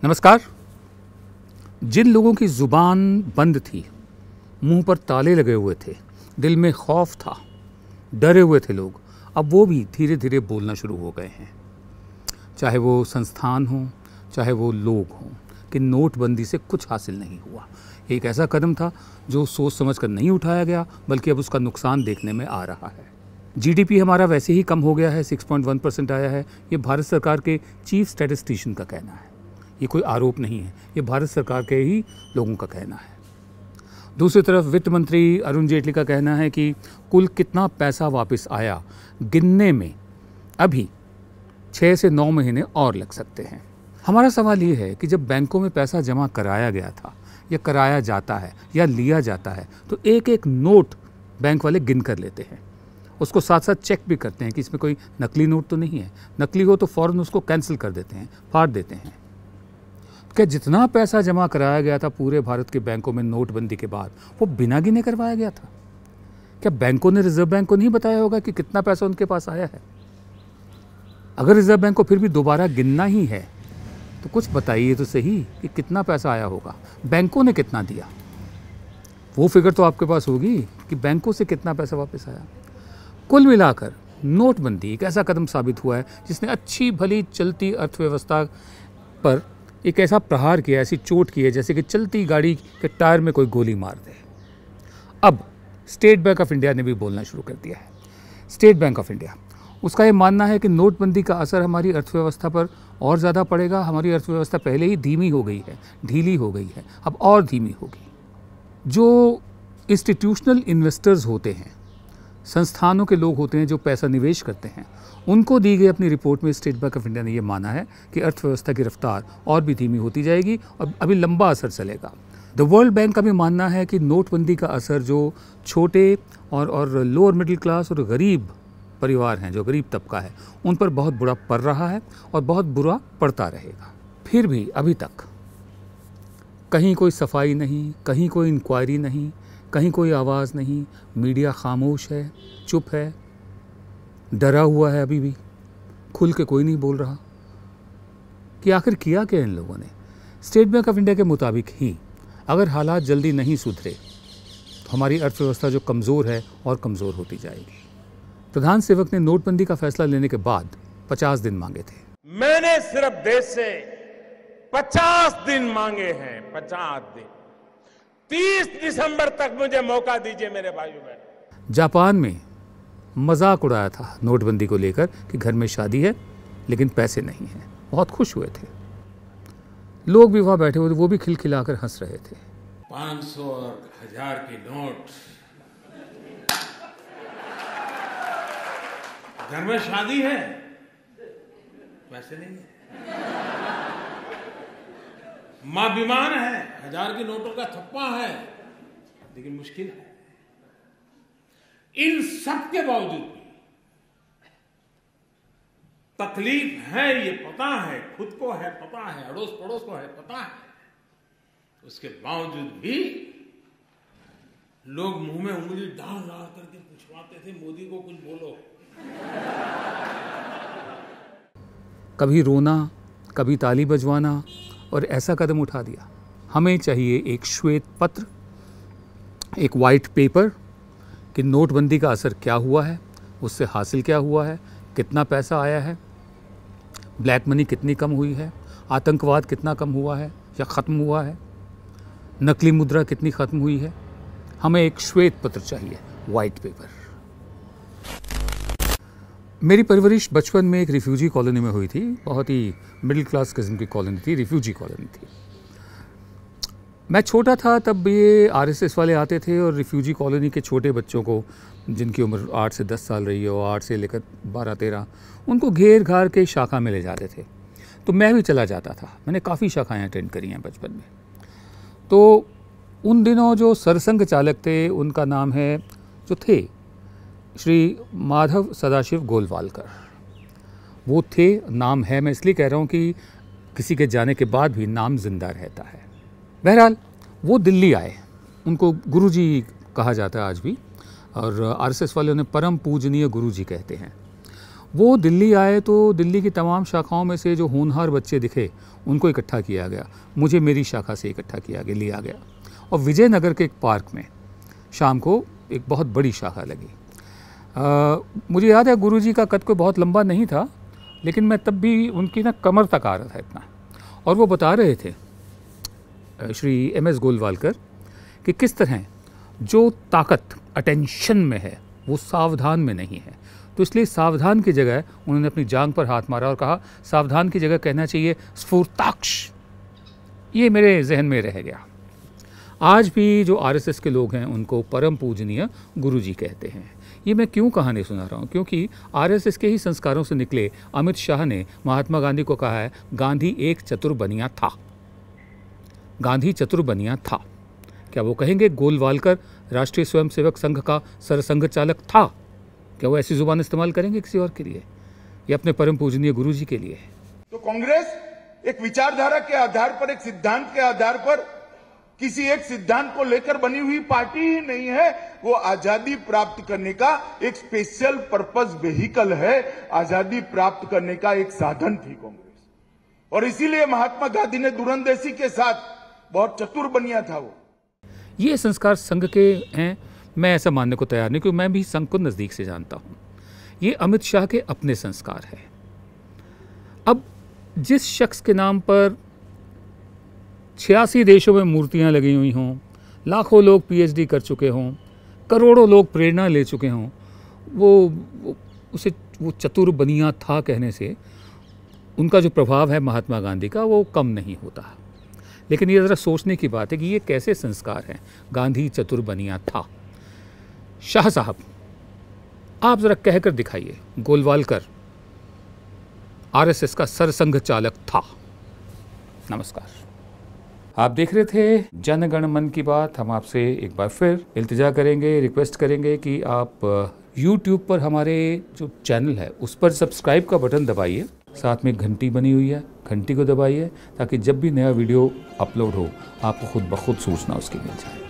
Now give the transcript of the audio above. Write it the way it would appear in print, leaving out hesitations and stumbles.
नमस्कार। जिन लोगों की ज़ुबान बंद थी, मुंह पर ताले लगे हुए थे, दिल में खौफ था, डरे हुए थे लोग, अब वो भी धीरे धीरे बोलना शुरू हो गए हैं। चाहे वो संस्थान हो, चाहे वो लोग हों, कि नोटबंदी से कुछ हासिल नहीं हुआ। एक ऐसा कदम था जो सोच समझ कर नहीं उठाया गया, बल्कि अब उसका नुकसान देखने में आ रहा है। जीडीपी हमारा वैसे ही कम हो गया है, 6.1% आया है। ये भारत सरकार के चीफ स्टैटिस्टिशियन का कहना है, ये कोई आरोप नहीं है, ये भारत सरकार के ही लोगों का कहना है। दूसरी तरफ वित्त मंत्री अरुण जेटली का कहना है कि कुल कितना पैसा वापस आया गिनने में अभी 6 से 9 महीने और लग सकते हैं। हमारा सवाल ये है कि जब बैंकों में पैसा जमा कराया गया था या कराया जाता है या लिया जाता है, तो एक एक नोट बैंक वाले गिन कर लेते हैं, उसको साथ साथ चेक भी करते हैं कि इसमें कोई नकली नोट तो नहीं है। नकली हो तो फ़ौरन उसको कैंसिल कर देते हैं, फाड़ देते हैं। क्या जितना पैसा जमा कराया गया था पूरे भारत के बैंकों में नोटबंदी के बाद, वो बिना गिने करवाया गया था? क्या बैंकों ने रिजर्व बैंक को नहीं बताया होगा कि कितना पैसा उनके पास आया है? अगर रिजर्व बैंक को फिर भी दोबारा गिनना ही है तो कुछ बताइए तो सही कि कितना पैसा आया होगा, बैंकों ने कितना दिया। वो फिगर तो आपके पास होगी कि बैंकों से कितना पैसा वापस आया। कुल मिलाकर नोटबंदी एक ऐसा कदम साबित हुआ है जिसने अच्छी भली चलती अर्थव्यवस्था पर एक ऐसा प्रहार किया, ऐसी चोट की है जैसे कि चलती गाड़ी के टायर में कोई गोली मार दे। अब स्टेट बैंक ऑफ इंडिया ने भी बोलना शुरू कर दिया है। स्टेट बैंक ऑफ इंडिया, उसका ये मानना है कि नोटबंदी का असर हमारी अर्थव्यवस्था पर और ज़्यादा पड़ेगा। हमारी अर्थव्यवस्था पहले ही धीमी हो गई है, ढीली हो गई है, अब और धीमी होगी। जो इंस्टीट्यूशनल इन्वेस्टर्स होते हैं, संस्थानों के लोग होते हैं जो पैसा निवेश करते हैं, उनको दी गई अपनी रिपोर्ट में स्टेट बैंक ऑफ इंडिया ने यह माना है कि अर्थव्यवस्था की रफ्तार और भी धीमी होती जाएगी और अभी लंबा असर चलेगा। द वर्ल्ड बैंक का भी मानना है कि नोटबंदी का असर जो छोटे और लोअर मिडिल क्लास और गरीब परिवार हैं, जो गरीब तबका है, उन पर बहुत बुरा पड़ रहा है और बहुत बुरा पड़ता रहेगा। फिर भी अभी तक कहीं कोई सफाई नहीं, कहीं कोई इंक्वायरी नहीं, कहीं कोई आवाज़ नहीं। मीडिया खामोश है, चुप है, डरा हुआ है, अभी भी खुल के कोई नहीं बोल रहा कि आखिर किया क्या इन लोगों ने। स्टेट बैंक ऑफ इंडिया के मुताबिक ही अगर हालात जल्दी नहीं सुधरे तो हमारी अर्थव्यवस्था जो कमज़ोर है और कमज़ोर होती जाएगी। प्रधान सेवक ने नोटबंदी का फैसला लेने के बाद 50 दिन मांगे थे। मैंने सिर्फ देश से 50 दिन मांगे हैं, 50 दिन। 30 दिसंबर तक मुझे मौका दीजिए मेरे भाइयों बहनों। जापान में मजाक उड़ाया था नोटबंदी को लेकर कि घर में शादी है लेकिन पैसे नहीं हैं। बहुत खुश हुए थे लोग भी, वहाँ बैठे हुए थे, वो भी खिलखिलाकर हंस रहे थे। 500 और 1000 की नोट, घर में शादी है, पैसे नहीं है, मां बीमार है, 1000 की नोटों का थप्पा है, लेकिन मुश्किल है। इन सब के बावजूद भी तकलीफ है, ये पता है, खुद को है पता है, अड़ोस पड़ोस को है पता है, उसके बावजूद भी लोग मुंह में उंगली डाल डाल करके पूछवाते थे, मोदी को कुछ बोलो। कभी रोना, कभी ताली बजवाना, और ऐसा कदम उठा दिया। हमें चाहिए एक श्वेत पत्र, एक वाइट पेपर कि नोटबंदी का असर क्या हुआ है, उससे हासिल क्या हुआ है, कितना पैसा आया है, ब्लैक मनी कितनी कम हुई है, आतंकवाद कितना कम हुआ है या ख़त्म हुआ है, नकली मुद्रा कितनी ख़त्म हुई है। हमें एक श्वेत पत्र चाहिए, वाइट पेपर। मेरी परवरिश बचपन में एक रिफ्यूजी कॉलोनी में हुई थी। बहुत ही मिडिल क्लास किस्म की कॉलोनी थी, रिफ्यूजी कॉलोनी थी। मैं छोटा था तब ये आरएसएस वाले आते थे और रिफ्यूजी कॉलोनी के छोटे बच्चों को, जिनकी उम्र 8 से 10 साल रही हो, 8 से लेकर 12-13, उनको घेर घार के शाखा में ले जाते थे। तो मैं भी चला जाता था। मैंने काफ़ी शाखाएं अटेंड करी हैं बचपन में। तो उन दिनों जो सरसंघ चालक थे, उनका नाम है, जो थे, श्री माधव सदाशिव गोलवालकर। वो थे, नाम है, मैं इसलिए कह रहा हूँ कि किसी के जाने के बाद भी नाम जिंदा रहता है। बहरहाल वो दिल्ली आए, उनको गुरुजी कहा जाता है आज भी, और आरएसएस वाले उन्हें परम पूजनीय गुरुजी कहते हैं। वो दिल्ली आए तो दिल्ली की तमाम शाखाओं में से जो होनहार बच्चे दिखे उनको इकट्ठा किया गया, मुझे मेरी शाखा से इकट्ठा किया गया, लिया गया और विजयनगर के एक पार्क में शाम को एक बहुत बड़ी शाखा लगी। मुझे याद है गुरुजी का कद कोई बहुत लंबा नहीं था, लेकिन मैं तब भी उनकी ना कमर तक आ रहा था इतना, और वो बता रहे थे श्री MS गोलवालकर कि किस तरह जो ताकत अटेंशन में है वो सावधान में नहीं है। तो इसलिए सावधान की जगह उन्होंने अपनी जांघ पर हाथ मारा और कहा सावधान की जगह कहना चाहिए स्फूर्ताक्ष। ये मेरे जहन में रह गया। आज भी जो RSS के लोग हैं उनको परम पूजनीय गुरुजी कहते हैं। ये मैं क्यों कहानी सुना रहा हूँ, क्योंकि RSS के ही संस्कारों से निकले अमित शाह ने महात्मा गांधी को कहा है गांधी एक चतुर बनिया था। गांधी चतुर बनिया था। क्या वो कहेंगे गोलवालकर राष्ट्रीय स्वयंसेवक संघ का सरसंघ चालक था? क्या वो ऐसी जुबान इस्तेमाल करेंगे किसी और के लिए या अपने परम पूजनीय गुरुजी के लिए? तो कांग्रेस एक विचारधारा के आधार पर, एक सिद्धांत के आधार पर किसी एक सिद्धांत को लेकर बनी हुई पार्टी ही नहीं है। वो आजादी प्राप्त करने का एक स्पेशल पर्पस वेहिकल है, आजादी प्राप्त करने का एक साधन थी कांग्रेस। और इसीलिए महात्मा गांधी ने दूरंदेशी के साथ बहुत चतुर बनिया था वो। ये संस्कार संघ के हैं, मैं ऐसा मानने को तैयार नहीं, क्योंकि मैं भी संघ को नज़दीक से जानता हूँ। ये अमित शाह के अपने संस्कार है। अब जिस शख्स के नाम पर 86 देशों में मूर्तियाँ लगी हुई हों, लाखों लोग PhD कर चुके हों, करोड़ों लोग प्रेरणा ले चुके हों, वो चतुर बनिया था कहने से उनका जो प्रभाव है महात्मा गांधी का वो कम नहीं होता। लेकिन ये ज़रा सोचने की बात है कि ये कैसे संस्कार हैं। गांधी चतुर बनिया था। शाह साहब, आप ज़रा कहकर दिखाइए गोलवालकर RSS का सरसंघ चालक था। नमस्कार। आप देख रहे थे जन गण मन की बात। हम आपसे एक बार फिर इल्तिजा करेंगे, रिक्वेस्ट करेंगे कि आप YouTube पर हमारे जो चैनल है उस पर सब्सक्राइब का बटन दबाइए, साथ में घंटी बनी हुई है, घंटी को दबाइए ताकि जब भी नया वीडियो अपलोड हो आपको खुद ब खुद सूचना उसकी मिल जाए।